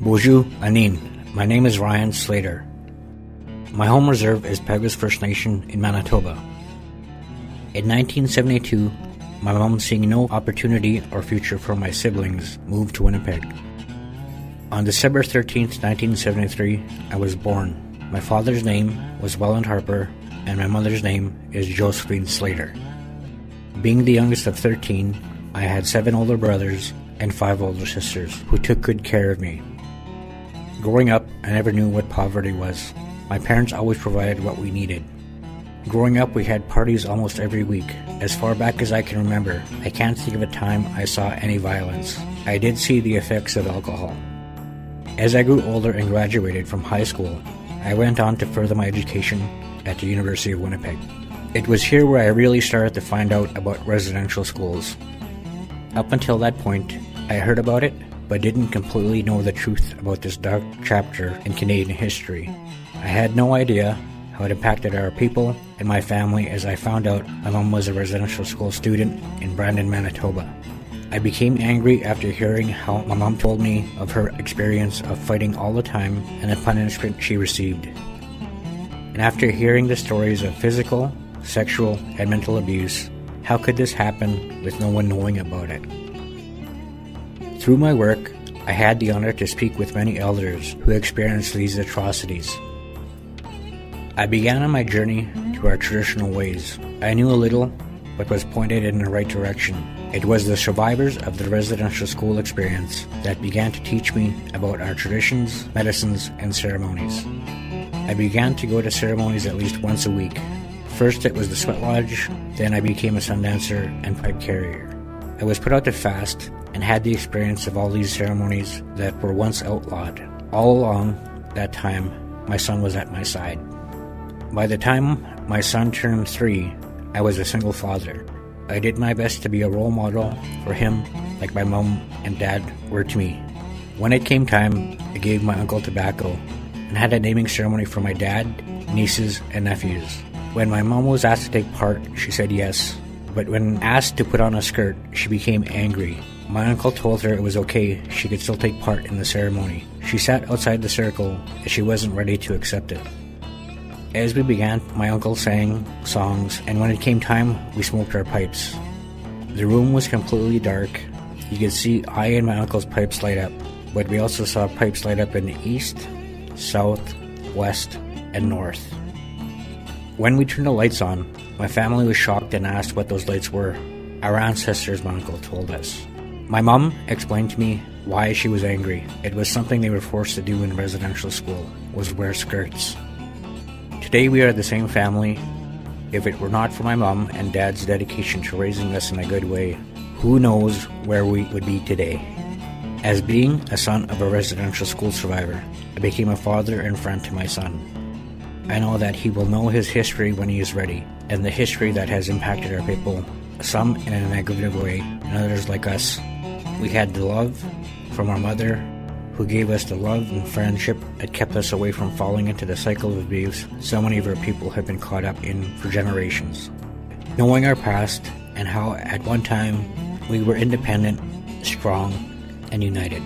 Bonjour, Anin. My name is Ryan Slater. My home reserve is Peguis First Nation in Manitoba. In 1972, my mom, seeing no opportunity or future for my siblings, moved to Winnipeg. On December 13th, 1973, I was born. My father's name was Welland Harper, and my mother's name is Josephine Slater. Being the youngest of 13, I had 7 older brothers and 5 older sisters who took good care of me. Growing up, I never knew what poverty was. My parents always provided what we needed. Growing up, we had parties almost every week. As far back as I can remember, I can't think of a time I saw any violence. I did see the effects of alcohol. As I grew older and graduated from high school, I went on to further my education at the University of Winnipeg. It was here where I really started to find out about residential schools. Up until that point, I heard about it, but didn't completely know the truth about this dark chapter in Canadian history. I had no idea how it impacted our people and my family as I found out my mom was a residential school student in Brandon, Manitoba. I became angry after hearing how my mom told me of her experience of fighting all the time and the punishment she received. And after hearing the stories of physical, sexual, and mental abuse, how could this happen with no one knowing about it? Through my work, I had the honor to speak with many elders who experienced these atrocities. I began on my journey to our traditional ways. I knew a little, but was pointed in the right direction. It was the survivors of the residential school experience that began to teach me about our traditions, medicines, and ceremonies. I began to go to ceremonies at least once a week. First it was the sweat lodge, then I became a sun dancer and pipe carrier. I was put out to fast and had the experience of all these ceremonies that were once outlawed. All along that time, my son was at my side. By the time my son turned 3, I was a single father. I did my best to be a role model for him like my mom and dad were to me. When it came time, I gave my uncle tobacco and had a naming ceremony for my dad, nieces, and nephews. When my mom was asked to take part, she said yes, but when asked to put on a skirt, she became angry. My uncle told her it was okay, she could still take part in the ceremony. She sat outside the circle as she wasn't ready to accept it. As we began, my uncle sang songs, and when it came time, we smoked our pipes. The room was completely dark. You could see I and my uncle's pipes light up, but we also saw pipes light up in the east, south, west, and north. When we turned the lights on, my family was shocked and asked what those lights were. Our ancestors, my uncle told us. My mom explained to me why she was angry. It was something they were forced to do in residential school, was wear skirts. Today we are the same family. If it were not for my mom and dad's dedication to raising us in a good way, who knows where we would be today. As being a son of a residential school survivor, I became a father and friend to my son. I know that he will know his history when he is ready, and the history that has impacted our people, some in a negative way, and others like us. We had the love from our mother, who gave us the love and friendship that kept us away from falling into the cycle of abuse so many of our people have been caught up in for generations. Knowing our past and how at one time we were independent, strong, and united.